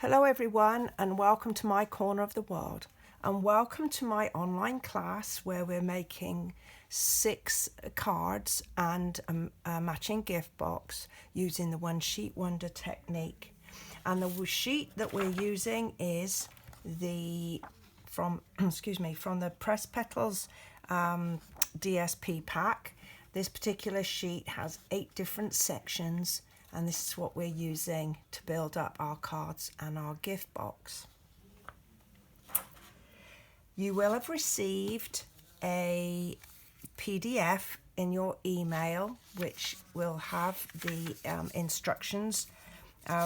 Hello everyone, and welcome to my corner of the world, and welcome to my online class where we're making 6 cards and a matching gift box using the one sheet wonder technique. And the sheet that we're using is from the Press Petals DSP pack. This particular sheet has 8 different sections, and this is what we're using to build up our cards and our gift box. You will have received a PDF in your email which will have the instructions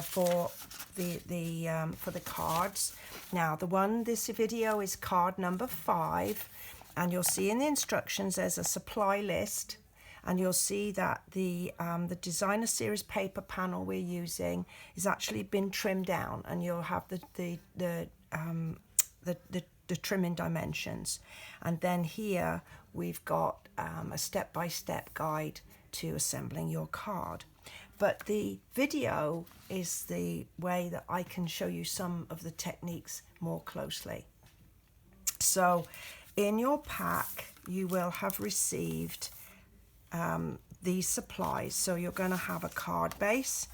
for the cards. Now this video is card number 5, and you'll see in the instructions there's a supply list. And you'll see that the designer series paper panel we're using is actually been trimmed down, and you'll have the trimming dimensions. And then here we've got a step-by-step guide to assembling your card. But the video is the way that I can show you some of the techniques more closely. So in your pack you will have received these supplies. So you're going to have a card base,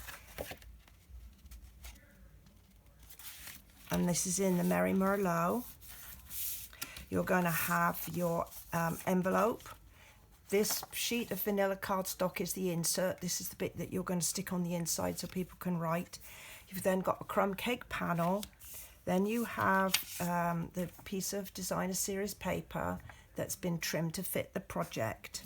and this is in the Merry Merlot. You're going to have your envelope. This sheet of vanilla cardstock is the insert. This is the bit that you're going to stick on the inside so people can write. You've then got a crumb cake panel. Then you have the piece of designer series paper that's been trimmed to fit the project.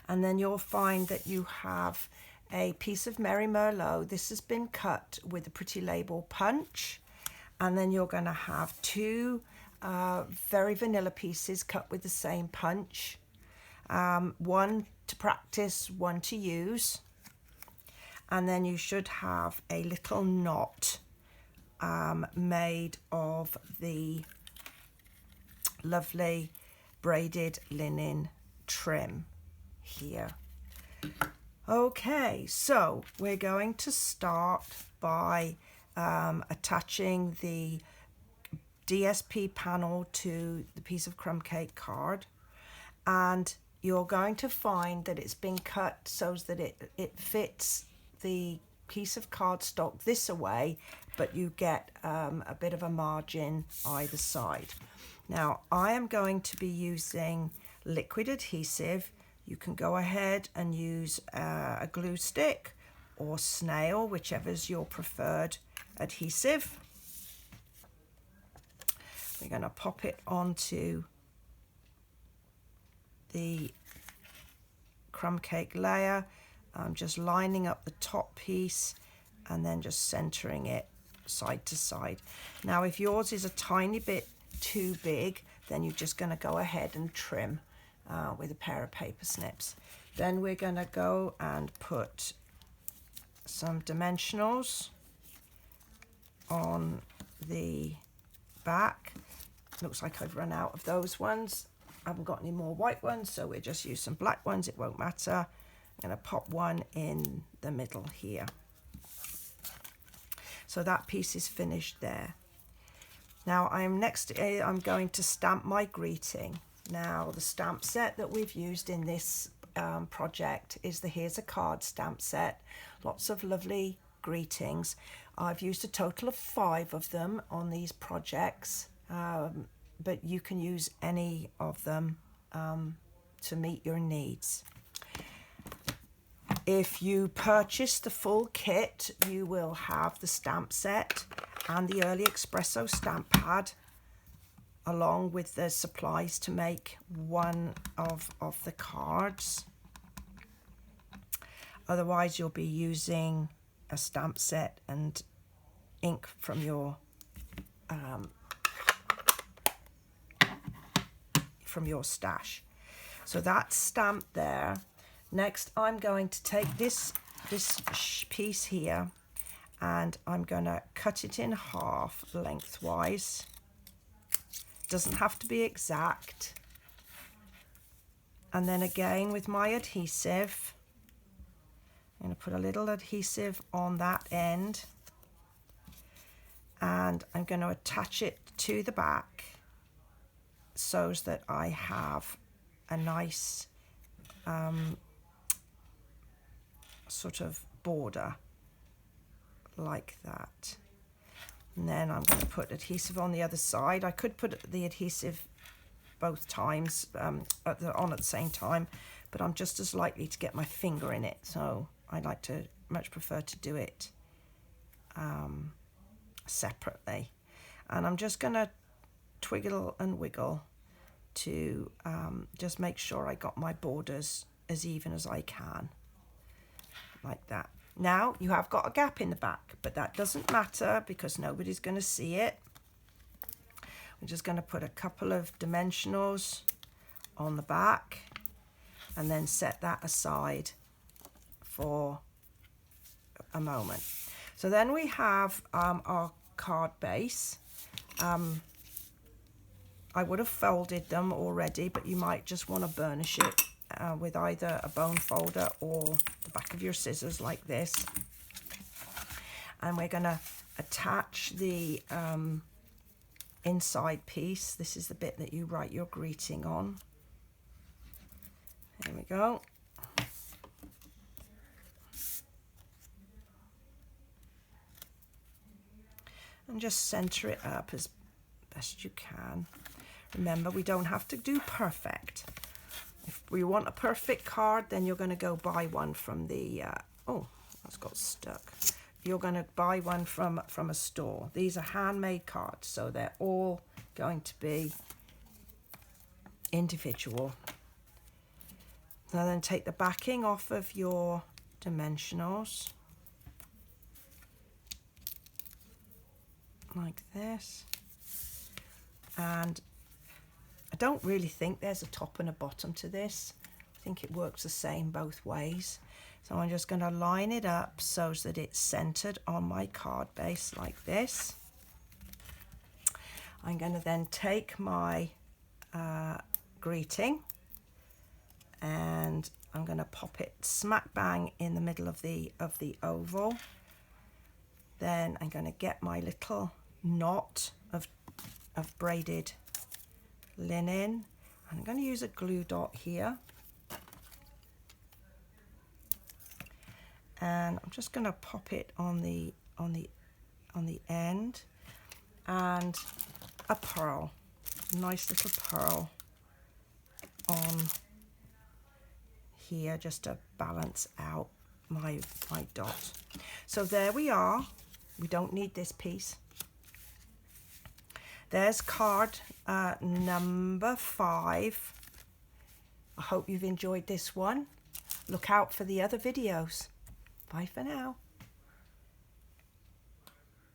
And then you'll find that you have a piece of Merry Merlot. This has been cut with a pretty label punch. And then you're going to have 2 very vanilla pieces cut with the same punch. One to practice, one to use. And then you should have a little knot made of the lovely braided linen trim here. Okay, so we're going to start by attaching the DSP panel to the piece of crumb cake card, and you're going to find that it's been cut so that it fits the piece of cardstock this way, but you get a bit of a margin either side. Now I am going to be using liquid adhesive. You can go ahead and use a glue stick or snail, whichever's your preferred adhesive. We're going to pop it onto the crumb cake layer. I'm just lining up the top piece and then just centering it side to side. Now if yours is a tiny bit too big, then you're just going to go ahead and trim with a pair of paper snips. Then we're going to go and put some dimensionals on the back. Looks like I've run out of those ones. I haven't got any more white ones, so we'll just use some black ones. It won't matter. I'm going to pop one in the middle here. So that piece is finished there. Now I'm going to stamp my greeting. Now the stamp set that we've used in this project is the Here's a Card stamp set. Lots of lovely greetings. I've used a total of 5 of them on these projects, but you can use any of them to meet your needs. If you purchase the full kit, you will have the stamp set and the Early Espresso stamp pad, along with the supplies to make one of the cards. Otherwise you'll be using a stamp set and ink from your stash. So that's stamped there. Next I'm going to take this piece here, and I'm going to cut it in half lengthwise. Doesn't have to be exact. And then again with my adhesive, I'm going to put a little adhesive on that end and I'm going to attach it to the back so that I have a nice sort of border like that. And then I'm going to put adhesive on the other side. I could put the adhesive both times on at the same time, but I'm just as likely to get my finger in it, so I much prefer to do it separately. And I'm just going to twiggle and wiggle to just make sure I got my borders as even as I can, like that. Now you have got a gap in the back, but that doesn't matter because nobody's going to see it. I'm just going to put a couple of dimensionals on the back and then set that aside for a moment. So then we have our card base. I would have folded them already, but you might just want to burnish it with either a bone folder or the back of your scissors like this. And we're going to attach the inside piece. This is the bit that you write your greeting on. There we go. And just center it up as best you can. Remember, we don't have to do perfect. If we want a perfect card, then you're going to go buy one from the oh, that's got stuck. You're going to buy one from a store. These are handmade cards, so they're all going to be individual. Now then, take the backing off of your dimensionals like this, and I don't really think there's a top and a bottom to this. I think it works the same both ways. So I'm just going to line it up so that it's centered on my card base like this. I'm going to then take my greeting and I'm going to pop it smack bang in the middle of the oval. Then I'm going to get my little knot of braided linen, and I'm going to use a glue dot here, and I'm just going to pop it on the end, and a pearl, nice little pearl on here just to balance out my dot. So there we are. We don't need this piece. There's card number 5. I hope you've enjoyed this one. Look out for the other videos. Bye for now.